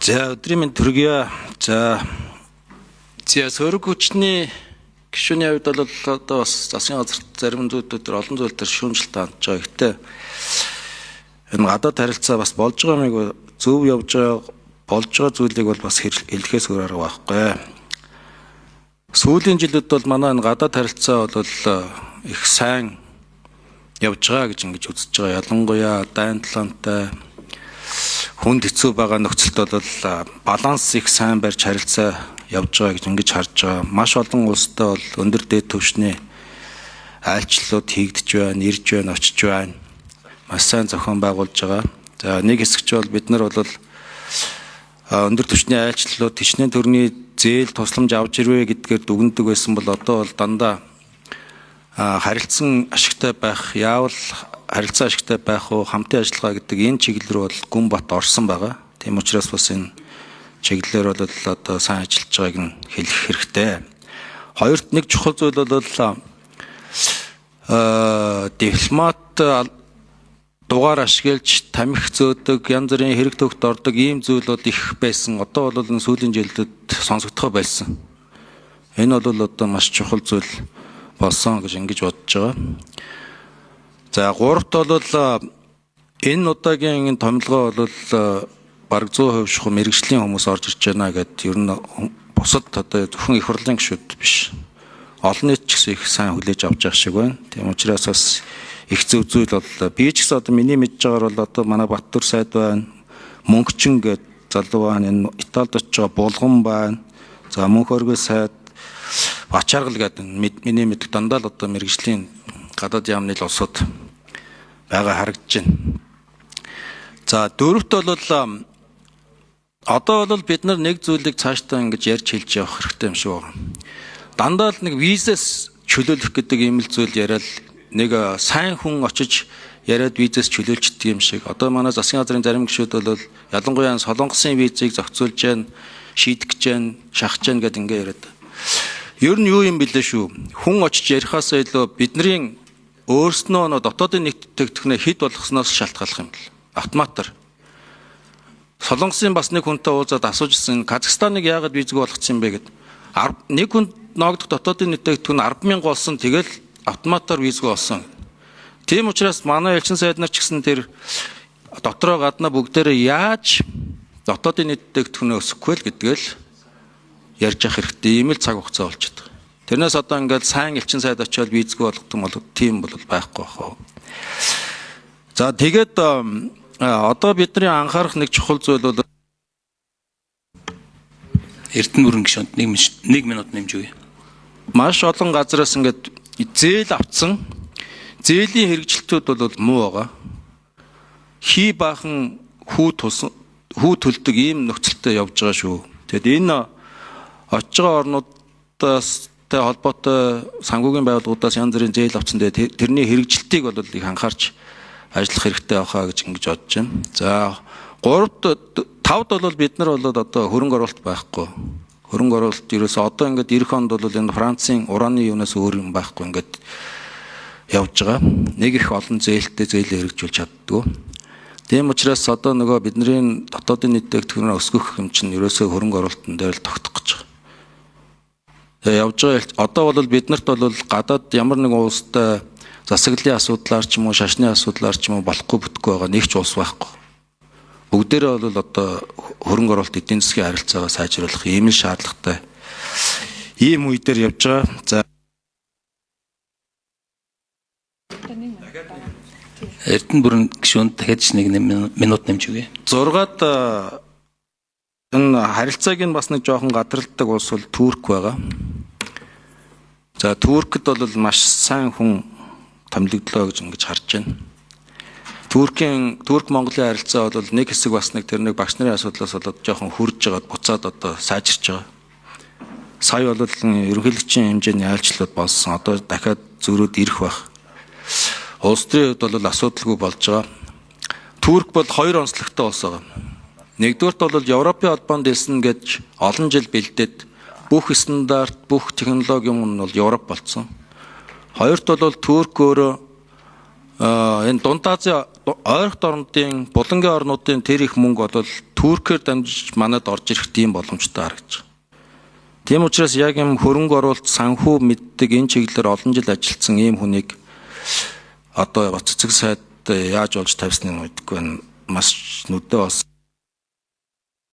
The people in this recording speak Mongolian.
За өдрийн мэнд төргийа. За сөрөг хүчний гишүүний хувьд бол одоо бас засгийн газар зарим зүйлүүд олон зүйл төр шүүмжлэлт хандж байгаа. Гэхдээ энэ гадаад харилцаа бас болж байгаа мэг зөв явж байгаа болж байгаа зүйлийг бол бас хэлэхээс өөр арга байхгүй. Сүүлийн жилүүд бол манай энэ гадаад харилцаа бол их сайн явж байгаа гэж ингэж үзэж байгаа. Ялангуяа дайн талаантай хүнд хэцүү байгаа нөхцөлд бол баланс их сайн барьж харилцаа явж байгаа гэж ингэж харж байгаа. Маш олон улстай бол өндөр дээд түвшний айлчлалууд хийгдэж байна, ирж байна, очиж байна. Маш сайн зохион байгуулж байгаа. За нэг хэсэгч бол бид нар бол өндөр түвшний айлчлалууд төчнээ төрний зээл тусламж авч ирвэ гэдгээр дүгнэдэг байсан бол одоо бол дандаа харилцан ашигтай байх, яавал харилцаа ашигтай байх уу, хамтын ажиллагаа гэдэг энэ чиглэл рүү бол гүн бат орсон байгаа. Тийм учраас бас энэ чиглэлээр бол одоо сайн ажиллаж байгааг нь хэлэх хэрэгтэй. Хоёрт нэг чухал зүйл бол дипломат дугаар ашиглаж тамхи зөөдөг, янз бүрийн хэрэг төгт ордог ийм зүйлүүд их байсан. Одоо бол энэ сүүлийн жилдүүд сонсогдохоо болсон. Энэ бол одоо маш чухал зүйл болсон гэж ингэж бодож байгаа. За гуравт бол энэ удаагийн энэ томилгоо бол бараг 100% шугам мэрэгжлийн хүмүүс орж ирж байна гэдэг ер нь бусад одоо зөвхөн их хурлын гишүүд биш. Олон нийт ч гэсэн их сайн хүлээж авч байгаа шиг байна. Тийм учраас бас их зөв зүйл бол би ч гэсэн одоо миний мэдж байгаагаар бол одоо манай Баттүр сайд байна. Мөнгөчин гэдэг залуу байна. Энэ Италид очиж байгаа Булган байна. За Мөнх оргил сайд Бачааргал гэдэг миний мэддэг дандаа л одоо мэрэгжлийн гадаад яамны л улсууд байгаа харагдаж байна. За дөрөвт бол одоо бол бид нар нэг зүйлийг цаашдаа ингэж ярьж хэлж явах хэрэгтэй юм шиг байна. Дандаа л нэг визээс чөлөөлөх гэдэг ийм л зүйл яриад нэг сайн хүн очиж яриад визээс чөлөөлчдөг юм шиг. Одоо манай засгийн газрын зарим гишүүд бол ялангуяа Солонгосын визийг зохицуулж जैन, шийдэх гэж जैन, шахаж जैन гэдэг ингэ яриад. Ер нь юу юм бэлээ шүү. Хүн очиж ярихаас илүү бидний өөрснөө дотоодын нэгтгэгдэх хэд болгосноос шалтгааллах юм бэл. Автоматар. Солонгосын бас нэг хүнтэй уулзаад асуужсэн Казахстаныг яагаад визгүй болгоцсон юм бэ гэд. Нэг хүн ногдох дотоодын нэгтгэгдэх нь 10,000 болсон. Тэгэл автоматар визгүй болсон. Тийм учраас манай элчин сайд нар ч гэсэн тэр дотроо гадна бүгдээрээ яаж дотоодын нэгтгэгдэх нь өсөхгүй л гэдгээл ярьж явах хэрэгтэй. Ийм л цаг хугацаа болчиход байгаа. Тэрнээс одоо ингээд сайн элчин сайд очиод визгүй болгох юм бол тийм бол байхгүй бахаа. За тэгээд одоо бидний анхаарах нэг чухал зүйл бол Эрдэнэ бүрэн гишүүнд 1 минут нэмж өгье. Маш олон газараас ингээд зээл авцсан. Зээлийн хэрэгжилтүүд бол муу байгаа. Хий баахан хүү төлдөг ийм нөхцөлтэй явж байгаа шүү. Тэгэд энэ очиж байгаа орнуудаас холбоотой санхүүгийн байгууллагуудаас янз бүрийн зээл авсан. Тэрний хэрэгжилтийг бол их анхаарч ажиллах хэрэгтэй байхаа гэж ингэж бодож байна. За 5-д бол бид нар бол одоо хөрөнгө оруулалт байхгүй. Хөрөнгө оруулалт ерөөсөө одоо ингээд эх онд бол энэ Францын ураны юунаас өөр юм байхгүй ингээд явж байгаа. Нэг их олон зээлтэй зээлээ хэрэгжүүлж чаддгүй. Тийм учраас одоо нөгөө бидний дотоодын нэгтгэгдэх өсгөх юм чинь ерөөсөө хөрөнгө оруулалтын дээр л тогтох гэж байгаа. Явж байгаа. Одоо бол биднэрт бол гадаад ямар нэгэн улстай засаглалын асуудлаар ч юм уу, шашны асуудлаар ч юм уу болохгүй бүтггүй байгаа нэг ч улс байхгүй. Бүгдээрээ бол одоо хөрөнгө оруулалт эдийн засгийн харилцаагаа сайжруулах ийм л шаардлагатай. Ийм үе дээр явж байгаа. За Эрдэнэ бүрэн гишүүнд дахиад 1 минут нэмж өгье. 6-ад энэ харилцааг нь бас нэг жоохон гадралдаг улс бол Турк байгаа. За Туркд бол маш сайн хүн томилогдлоо гэж ингэж харж байна. Турк-Монголын харилцаа бол нэг хэсэг бас нэг тэр нэг багш нарын асуудлаас болоод жоохон хурж байгаад буцаад одоо сайжирч байгаа. Сая бол ерөнхийлөгчийн хэмжээний айлчлалууд болсон. Одоо дахиад зөрүүд ирэх байх. Улс төрийн хувьд бол асуудалгүй болж байгаа. Турк бол 2 онцлогтой улс байгаа. Нэгдүгээрт бол Европын холбоонд дэлсэн гэж олон жил бэлдээд бүх стандарт, бүх технологи юм нь бол Европ болсон. Хоёрт бол Турк өөрөө Энэ Дунд Азийн ойролт орнуудын булангийн орнуудын тэр их мөнгө бол Туркээр дамжиж манад орж ирэх тийм боломжтой харагдаж байна. Тийм учраас яг юм хөрөнгө оруулалт санхүү мэддэг энэ чиглэлээр олон жил ажилласан ийм хүнийг одоо цэцэг сайд яаж олж тавьсныг мэдгүй байна. Маш нүдээ бас